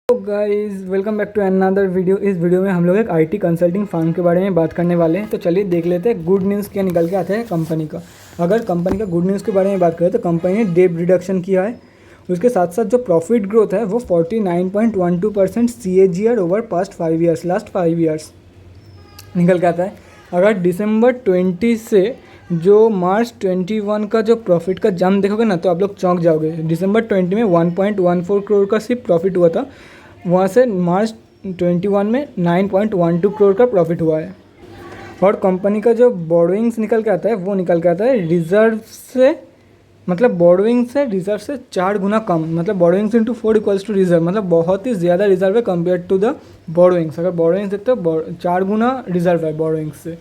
तो guys welcome back to another video. इस video में हम लोग एक आईटी कंसल्टिंग फर्म के बारे में बात करने वाले हैं। तो चलिए देख लेते हैं गुड न्यूज़ क्या निकल के आता है कंपनी का। अगर कंपनी का गुड न्यूज़ के बारे में बात करें तो कंपनी ने डेट रिडक्शन किया है। उसके साथ साथ जो प्रॉफिट ग्रोथ है वो 49.12% CAGR over past 5 years, last 5 years निकल के आता है। अगर दिसंबर 20 से जो मार्च 21 का जो प्रॉफिट का जंप देखोगे ना तो आप लोग चौंक जाओगे। दिसंबर 20 में 1.14 करोड़ का सिर्फ प्रॉफिट हुआ था, वहाँ से मार्च 21 में 9.12 करोड़ का प्रॉफिट हुआ है। और कंपनी का जो बोरोइंग्स निकल के आता है वो निकल के आता है रिजर्व से, मतलब बोरोइंग से रिजर्व से 4 गुना कम, मतलब borrowings into 4 equals to reserve, मतलब बहुत ही ज़्यादा रिजर्व है कंपेयर टू द बोरोइंग्स। अगर बोरोइंग्स देखते हो 4 गुना रिजर्व है बोरोइंग्स से।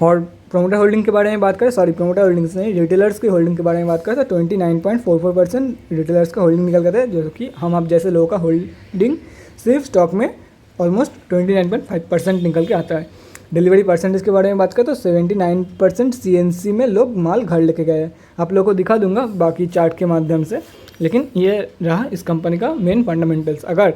और प्रोमोटर होल्डिंग के बारे में बात करें, सॉरी प्रोमोटर होल्डिंग्स नहीं, रिटेलर्स की होल्डिंग के बारे में बात करें तो 29.44% रिटेलर्स का होल्डिंग निकल करता है, जो कि हम आप जैसे लोगों का होल्डिंग सिर्फ स्टॉक में ऑलमोस्ट 29.5% निकल के आता है। डिलीवरी परसेंटेज के बारे में बात करें तो 79% CNC में लोग माल घर लेके गए हैं। आप लोगों को दिखा दूंगा बाकी चार्ट के माध्यम से, लेकिन ये रहा इस कंपनी का मेन फंडामेंटल्स। अगर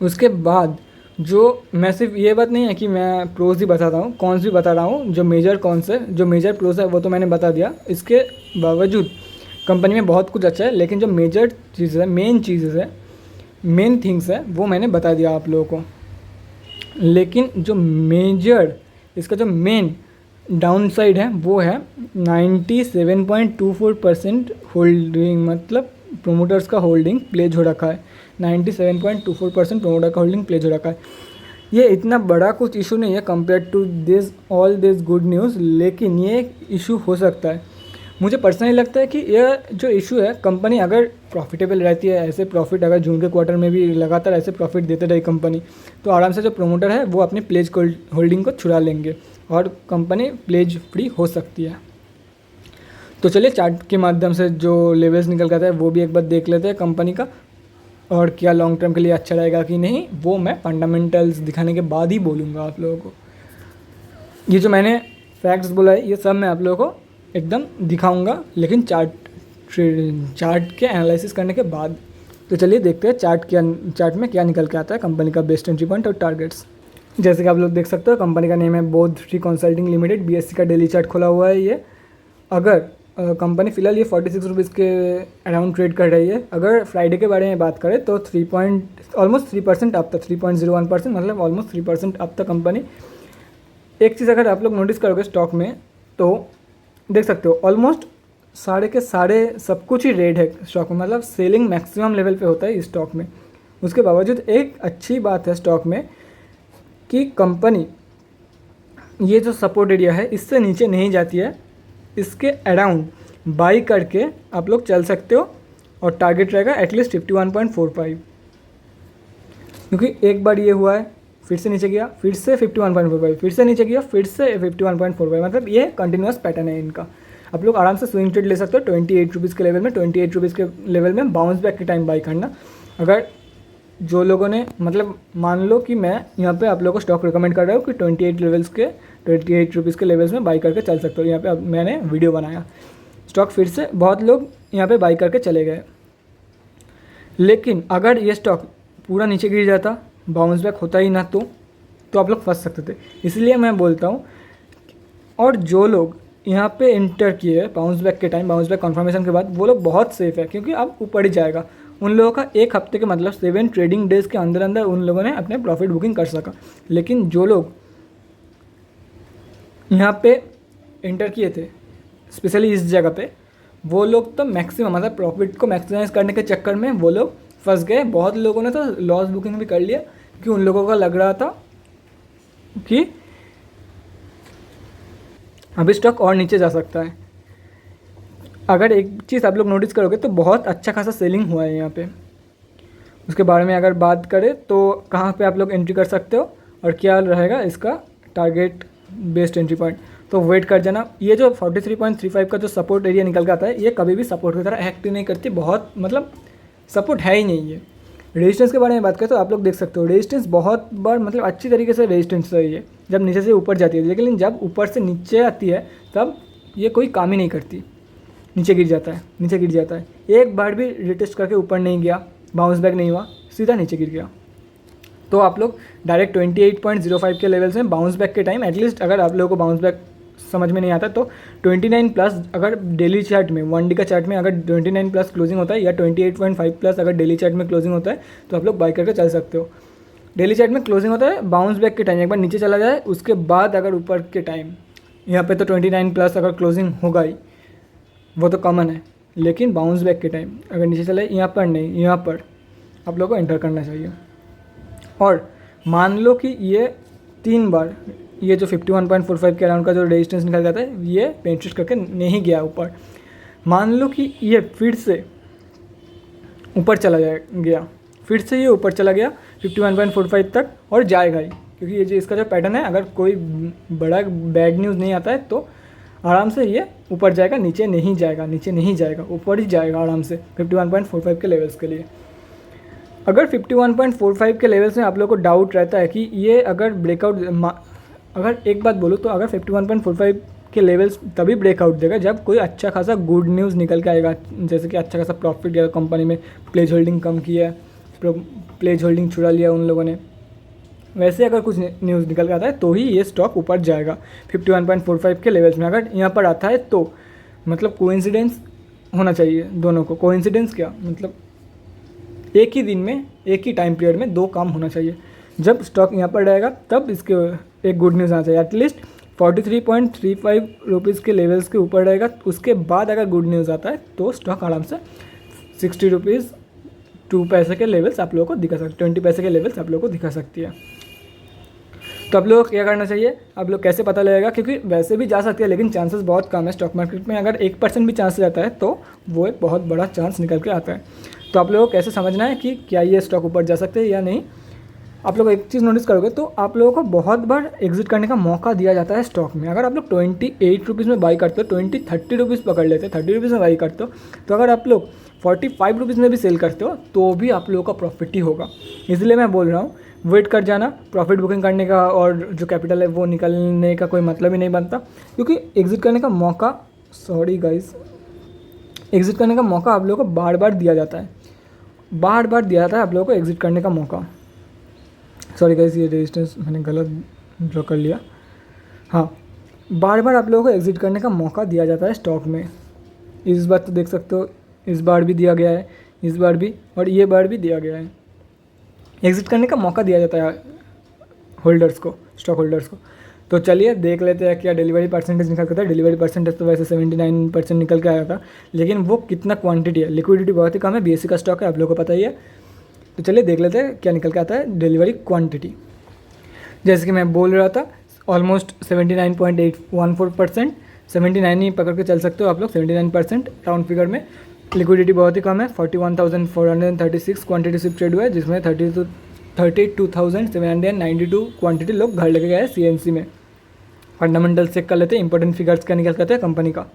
उसके बाद जो मैं सिर्फ ये बात नहीं है कि मैं प्रोज ही बता रहा हूँ, कॉन्स भी बता रहा हूँ, जो मेजर कॉन्स है, जो मेजर प्रोज है वो तो मैंने बता दिया। इसके बावजूद कंपनी में बहुत कुछ अच्छा है, लेकिन जो मेजर चीज़ है, मेन चीज़ें है, मेन थिंग्स है वो मैंने बता दिया आप लोगों को। लेकिन जो मेजर इसका जो मेन डाउन साइड है वो है 97.24% होल्डिंग, मतलब प्रोमोटर्स का होल्डिंग प्लेज हो रखा है। 97.24% प्रोमोटर का होल्डिंग प्लेज हो रखा है। ये इतना बड़ा कुछ इशू नहीं है compare to this all this good news, लेकिन ये इशू हो सकता है। मुझे पर्सनली लगता है कि यह जो इशू है, कंपनी अगर प्रॉफिटेबल रहती है, ऐसे प्रॉफिट अगर जून के क्वार्टर में भी लगातार ऐसे प्रॉफिट देते रही कंपनी, तो आराम से जो प्रोमोटर है वो अपने प्लेज होल्डिंग को छुड़ा लेंगे और कंपनी प्लेज फ्री हो सकती है। तो चलिए चार्ट के माध्यम से जो लेवल्स निकल कर आता है वो भी एक बार देख लेते हैं कंपनी का, और क्या लॉन्ग टर्म के लिए अच्छा रहेगा कि नहीं वो मैं फंडामेंटल्स दिखाने के बाद ही बोलूँगा आप लोगों को। ये जो मैंने फैक्ट्स बोला है ये सब मैं आप लोगों को एकदम दिखाऊंगा, लेकिन चार्ट के एनालिसिस करने के बाद। तो चलिए देखते हैं चार्ट में क्या निकल के आता है कंपनी का बेस्ट एंट्री पॉइंट और टारगेट्स। जैसे कि आप लोग देख सकते हो कंपनी का नेम है बोध श्री कंसल्टिंग लिमिटेड, BSE का डेली चार्ट खोला हुआ है ये। अगर कंपनी फ़िलहाल ये 46 रुपीज़ के अराउंड ट्रेड कर रही है। अगर फ्राइडे के बारे में बात करें तो ऑलमोस्ट 3% अप था, 3.01%, मतलब ऑलमोस्ट 3% अप था कंपनी। एक चीज़ अगर आप लोग नोटिस करोगे स्टॉक में तो देख सकते हो ऑलमोस्ट सारे के सारे सब कुछ ही रेड है स्टॉक में, मतलब सेलिंग मैक्सिमम लेवल पे होता है इस स्टॉक में। उसके बावजूद एक अच्छी बात है स्टॉक में कि कंपनी ये जो सपोर्ट एरिया है इससे नीचे नहीं जाती है, इसके अराउंड बाई करके आप लोग चल सकते हो। और टारगेट रहेगा एटलीस्ट 51.45, क्योंकि एक बार ये हुआ है फिर से नीचे गया, फिर से 51.45, फिर से नीचे गया, फिर से 51.45, मतलब ये कंटिन्यूस पैटर्न है इनका। आप लोग आराम से स्विंग ट्रेड ले सकते हो 28 रुपीज़ के लेवल में। 28 रुपीज़ के लेवल में बाउंस बैक के टाइम बाई करना। अगर जो लोगों ने, मतलब मान लो कि मैं यहाँ पे आप लोगों को स्टॉक रिकमेंड कर रहा हूँ कि 28 रुपीज़ के लेवल्स में बाई करके चल सकते हो। यहाँ पे अब मैंने वीडियो बनाया, स्टॉक फिर से बहुत लोग यहाँ पे बाई करके चले गए। लेकिन अगर ये स्टॉक पूरा नीचे गिर जाता, बाउंस बैक होता ही ना, तो आप लोग फंस सकते थे। इसलिए मैं बोलता हूँ, और जो लोग यहाँ पे इंटर किए बाउंस बैक के टाइम, बाउंस बैक कन्फर्मेशन के बाद, वो लोग बहुत सेफ है, क्योंकि अब ऊपर ही जाएगा। उन लोगों का एक हफ्ते के मतलब 7 ट्रेडिंग डेज़ के अंदर अंदर उन लोगों ने अपने प्रॉफिट बुकिंग कर सका। लेकिन जो लोग यहाँ पे इंटर किए थे स्पेशली इस जगह पे, वो लोग तो मैक्सिमम, मतलब प्रॉफिट को मैक्सिमाइज करने के चक्कर में वो लोग फंस गए। बहुत लोगों ने तो लॉस बुकिंग भी कर लिया, कि उन लोगों का लग रहा था कि अभी स्टॉक और नीचे जा सकता है। अगर एक चीज़ आप लोग नोटिस करोगे तो बहुत अच्छा खासा सेलिंग हुआ है यहाँ पे। उसके बारे में अगर बात करें तो कहाँ पे आप लोग एंट्री कर सकते हो और क्या रहेगा इसका टारगेट बेस्ड एंट्री पॉइंट, तो वेट कर जाना। ये जो 43.35 का जो सपोर्ट एरिया निकल के आता है, ये कभी भी सपोर्ट की तरह एक्ट नहीं करती, बहुत मतलब सपोर्ट है ही नहीं। ये रेजिस्टेंस के बारे में बात करें तो आप लोग देख सकते हो रेजिस्टेंस बहुत बार, मतलब अच्छी तरीके से रेजिस्टेंस रही है जब नीचे से ऊपर जाती है, लेकिन जब ऊपर से नीचे आती है तब ये कोई काम ही नहीं करती, नीचे गिर जाता है, नीचे गिर जाता है। एक बार भी रिटेस्ट करके ऊपर नहीं गया, बाउंस बैक नहीं हुआ, सीधा नीचे गिर गया। तो आप लोग डायरेक्ट 28.05 के लेवल्स में बाउंस बैक के टाइम एटलीस्ट, अगर आप लोगों को बाउंस बैक समझ में नहीं आता तो 29 प्लस अगर डेली चार्ट में, 1 डे का चार्ट में अगर 29 प्लस क्लोजिंग होता है या 28.5 प्लस अगर डेली चार्ट में क्लोजिंग होता है तो आप लोग बाई करके चल सकते हो। डेली चार्ट में क्लोजिंग होता है बाउंस बैक के टाइम, एक बार नीचे चला जाए उसके बाद अगर ऊपर के टाइम, यहाँ पे तो 29 प्लस अगर क्लोजिंग होगा ही, वो तो कॉमन है, लेकिन बाउंस बैक के टाइम अगर नीचे चला यहाँ पर नहीं, यहाँ पर आप लोगों को एंटर करना चाहिए। और मान लो कि ये 3 बार ये जो 51.45 के अराउंड का जो रेजिस्टेंस निकल जाता है ये पेनिट्रेट करके नहीं गया ऊपर, मान लो कि ये फिर से ऊपर चला गया, फिर से ये ऊपर चला गया 51.45 तक और जाएगा ही, क्योंकि ये जो इसका जो पैटर्न है, अगर कोई बड़ा बैड न्यूज़ नहीं आता है तो आराम से ये ऊपर जाएगा, नीचे नहीं जाएगा, नीचे नहीं जाएगा, ऊपर ही जाएगा आराम से 51.45 के लेवल्स के लिए। अगर 51.45 के लेवल्स में आप लोगों को डाउट रहता है कि ये अगर ब्रेकआउट, अगर एक बात बोलूँ तो अगर 51.45 के लेवल्स तभी ब्रेकआउट देगा जब कोई अच्छा खासा गुड न्यूज़ निकल के आएगा, जैसे कि अच्छा खासा प्रॉफिट या कंपनी में प्लेज होल्डिंग कम किया है, प्लेज होल्डिंग छुड़ा लिया उन लोगों ने, वैसे अगर कुछ न्यूज़ निकल के आता है तो ही ये स्टॉक ऊपर जाएगा 51.45 के लेवल्स में। अगर यहाँ पर आता है तो मतलब कोइंसिडेंस होना चाहिए दोनों को। कोइंसिडेंस क्या मतलब, एक ही दिन में, एक ही टाइम पीरियड में 2 काम होना चाहिए। जब स्टॉक यहाँ पर रहेगा तब इसके एक गुड न्यूज़ आना चाहिए, एटलीस्ट 43.35 रुपीज़ के लेवल्स के ऊपर रहेगा, उसके बाद अगर गुड न्यूज़ आता है तो स्टॉक आराम से 60 रुपीज़ 2 पैसे के लेवल्स आप लोगों को दिखा सकते, 20 पैसे के लेवल्स आप लोगों को दिखा सकती है। तो आप लोगों को क्या करना चाहिए, आप लोग कैसे पता लगेगा, क्योंकि वैसे भी जा सकती है लेकिन चांसेस बहुत कम है स्टॉक मार्केट में। अगर 1% भी चांस रहता है तो वो एक बहुत बड़ा चांस निकल के आता है। तो आप लोगों को कैसे समझना है कि क्या ये स्टॉक ऊपर जा सकते हैं या नहीं। आप लोग एक चीज़ नोटिस करोगे तो आप लोगों को बहुत बार एग्जिट करने का मौका दिया जाता है स्टॉक में। अगर आप लोग 28 रुपीज़ में बाई करते हो, 30 रुपीज़ पकड़ लेते हैं, 30 रुपीज़ में बाई करते हो, तो अगर आप लोग 45 रुपीज़ में भी सेल करते हो तो भी आप लोगों का प्रॉफिट ही होगा। इसलिए मैं बोल रहा हूँ वेट कर जाना, प्रॉफिट बुकिंग करने का और जो कैपिटल है वो निकलने का कोई मतलब ही नहीं बनता, क्योंकि एग्जिट करने का मौका, एग्जिट करने का मौका आप लोगों को बार बार दिया जाता है, बार बार दिया जाता है आप लोगों को एग्जिट करने का मौका। सॉरी गाइस, ये रेजिस्टेंस मैंने गलत ड्रॉ कर लिया। हाँ, बार बार आप लोगों को एग्जिट करने का मौका दिया जाता है स्टॉक में। इस बार तो देख सकते हो, इस बार भी दिया गया है, इस बार भी, और ये बार भी दिया गया है। एग्जिट करने का मौका दिया जाता है होल्डर्स को, स्टॉक होल्डर्स को। तो चलिए देख लेते हैं क्या डिलीवरी परसेंटेज निकल के आता है। डिलीवरी परसेंटेज तो वैसे 79% निकल के आया था, लेकिन वो कितना क्वांटिटी है, लिक्विडिटी बहुत ही कम है, बीएससी का स्टॉक है, आप लोगों को पता ही है। तो चलिए देख लेते हैं क्या निकल के आता है डिलीवरी क्वांटिटी। जैसे कि मैं बोल रहा था ऑलमोस्ट 79.814%, 79 ही पकड़ के चल सकते हो आप लोग, 79% राउंड फिगर में। लिक्विडिटी बहुत ही कम है, 41,436 क्वांटिटी सिर्फ ट्रेड हुआ है, जिसमें 32,792 क्वांटिटी लोग घर लेके गए हैं सीएनसी में। फंडामेंटल चेक कर लेते हैं, इंपॉर्टेंट फिगर्स क्या निकल करते हैं कंपनी का,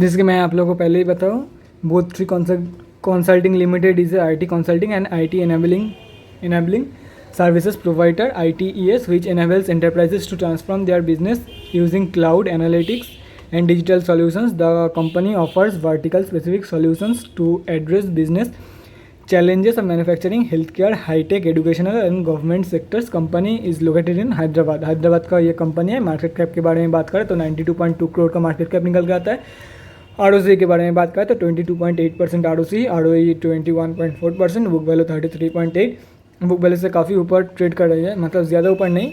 जिसके मैं आप लोगों को पहले ही बताऊँ। Both three Consulting Limited is a IT consulting and IT enabling services provider, ITES, which enables enterprises to transform their business using cloud analytics and digital solutions. The company offers vertical specific solutions to address business challenges of manufacturing, healthcare, high-tech, educational and government sectors. Company is located in Hyderabad. Hyderabad का ये company है। Market cap के बारे में बात करें तो 92.2 करोड़ का मार्केट कैप निकल के आता है। ROC के बारे में बात करें तो 22.8% ROC, ROE 21.4%, book value 33.8, book value से काफ़ी ऊपर ट्रेड कर रही है, मतलब ज़्यादा ऊपर नहीं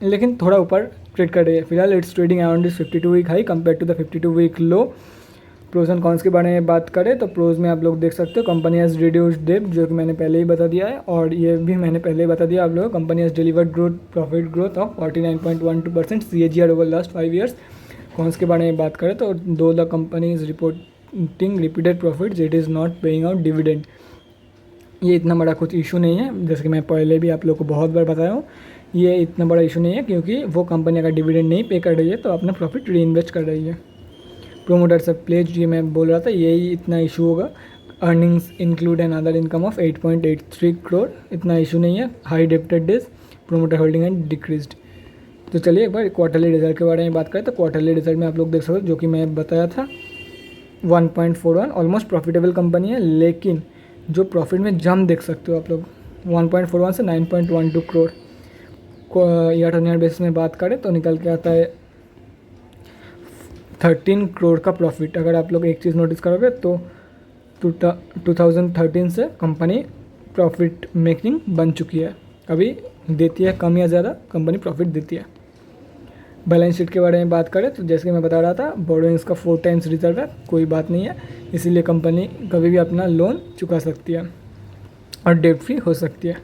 लेकिन थोड़ा ऊपर ट्रेड कर रही है फिलहाल। It's trading around 52 week high compare to the 52 week low. Pros and cons के बारे में बात करें तो प्रोज में आप लोग देख सकते हो कंपनी हैज़ रिड्यूस्ड डेब्ट, जो कि मैंने पहले ही बता दिया है, और ये भी मैंने पहले ही बता दिया आप लोगों को। Company has delivered profit growth of 49.12% CAGR over last 5 years. Cons के बारे में बात करें तो दो the company is reporting repeated profits, it is not paying out dividend. ये इतना बड़ा कुछ इशू नहीं है, जैसे कि मैं पहले भी आप लोग को बहुत बार बताया हूँ, ये इतना बड़ा इशू नहीं है, क्योंकि वो कंपनी अगर डिविडेंड नहीं पे कर रही है तो अपना प्रॉफिट री इन्वेस्ट कर रही है। प्रोमोटर से प्लेज, ये मैं बोल रहा था, यही इतना इशू होगा। Earnings include an other income of 8.83 crore, इतना इशू नहीं है। हाई डेप्टेड डेज, प्रोमोटर होल्डिंग एंड डिक्रीज्ड। तो चलिए एक बार क्वार्टरली रिजल्ट के बारे में बात करें तो क्वार्टरली रिजल्ट में आप लोग देख सकते हो, जो कि मैं बताया था 1.41, ऑलमोस्ट प्रॉफिटेबल कंपनी है, लेकिन जो प्रॉफिट में जंप देख सकते हो आप लोग 1.41 से 9.12 करोड़ को ईयर ऑन ईयर बेसिस में बात करें तो निकल के आता है 13 करोड़ का प्रॉफिट। अगर आप लोग एक चीज़ नोटिस करोगे तो 2013 से कंपनी प्रॉफिट मेकिंग बन चुकी है। अभी देती है कम या ज़्यादा, कंपनी प्रॉफिट देती है। बैलेंस शीट के बारे में बात करें तो जैसे कि मैं बता रहा था, बोरोइंग्स का 4 टाइम्स रिजर्व है, कोई बात नहीं है, इसीलिए कंपनी कभी भी अपना लोन चुका सकती है और डेट फ्री हो सकती है।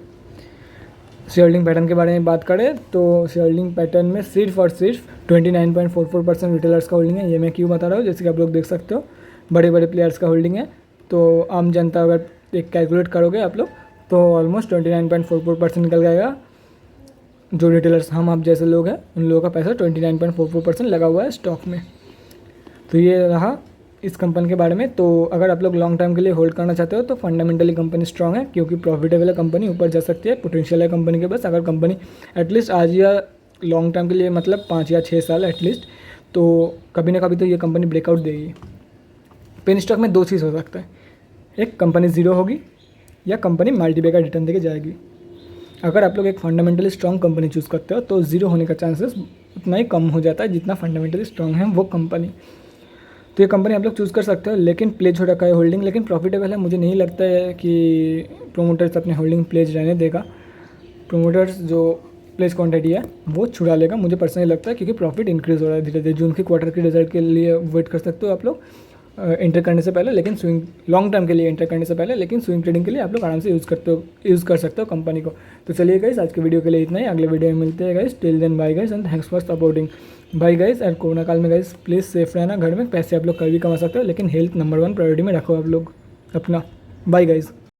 शेयर होल्डिंग पैटर्न के बारे में बात करें तो शेयर होल्डिंग पैटर्न में सिर्फ और सिर्फ 29.44% रिटेलर्स का होल्डिंग है। ये मैं क्यों बता रहा हूँ, जैसे कि आप लोग देख सकते हो बड़े बड़े प्लेयर्स का होल्डिंग है, तो आम जनता अगर एक कैलकुलेट करोगे आप लोग तो ऑलमोस्ट 29.44% निकल जाएगा। जो रिटेलर्स हम आप जैसे लोग हैं उन लोगों का पैसा 29.44% लगा हुआ है स्टॉक में। तो ये रहा इस कंपनी के बारे में। तो अगर आप लोग लॉन्ग टर्म के लिए होल्ड करना चाहते हो तो फंडामेंटली कंपनी स्ट्रांग है, क्योंकि प्रॉफिटेबल है कंपनी, ऊपर जा सकती है, पोटेंशियल है कंपनी के पास। अगर कंपनी एटलीस्ट आज या लॉन्ग टर्म के लिए मतलब 5 या 6 साल एटलीस्ट, तो कभी ना कभी तो ये कंपनी ब्रेकआउट देगी। पेन स्टॉक में 2 चीज़ हो सकता है, एक कंपनी ज़ीरो होगी या कंपनी मल्टीपल का रिटर्न देके जाएगी। अगर आप लोग एक फंडामेंटली स्ट्रॉन्ग कंपनी चूज़ करते हो तो ज़ीरो होने का चांसेस उतना ही कम हो जाता है जितना फंडामेंटली स्ट्रॉन्ग है वो कंपनी। तो ये कंपनी आप लोग चूज़ कर सकते हो, लेकिन प्लेज हो रखा है होल्डिंग, लेकिन प्रॉफिटेबल है। मुझे नहीं लगता है कि प्रोमोटर्स अपने होल्डिंग प्लेज रहने देगा। प्रोमोटर्स जो प्लेज क्वांटिटी है वो छुड़ा लेगा, मुझे पर्सनली लगता है, क्योंकि प्रॉफिट इंक्रीज़ हो रहा है धीरे धीरे। जून की क्वार्टर के रिजल्ट के लिए वेट कर सकते हो आप लोग एंटर करने से पहले, लेकिन स्विंग लॉन्ग टर्म के लिए एंटर करने से पहले, लेकिन स्विंग ट्रेडिंग के लिए आप लोग आराम से यूज़ कर सकते हो कंपनी को। तो चलिए गाइस, आज के वीडियो के लिए इतना ही। अगले वीडियो में मिलते हैं guys. Till then bye guys and thanks for supporting. Bye guys. और कोरोना काल में गाइस प्लीज़ सेफ रहना, घर में पैसे आप लोग कभी भी कमा सकते हो, लेकिन हेल्थ नंबर 1 प्रायोरिटी में रखो आप लोग अपना। Bye guys.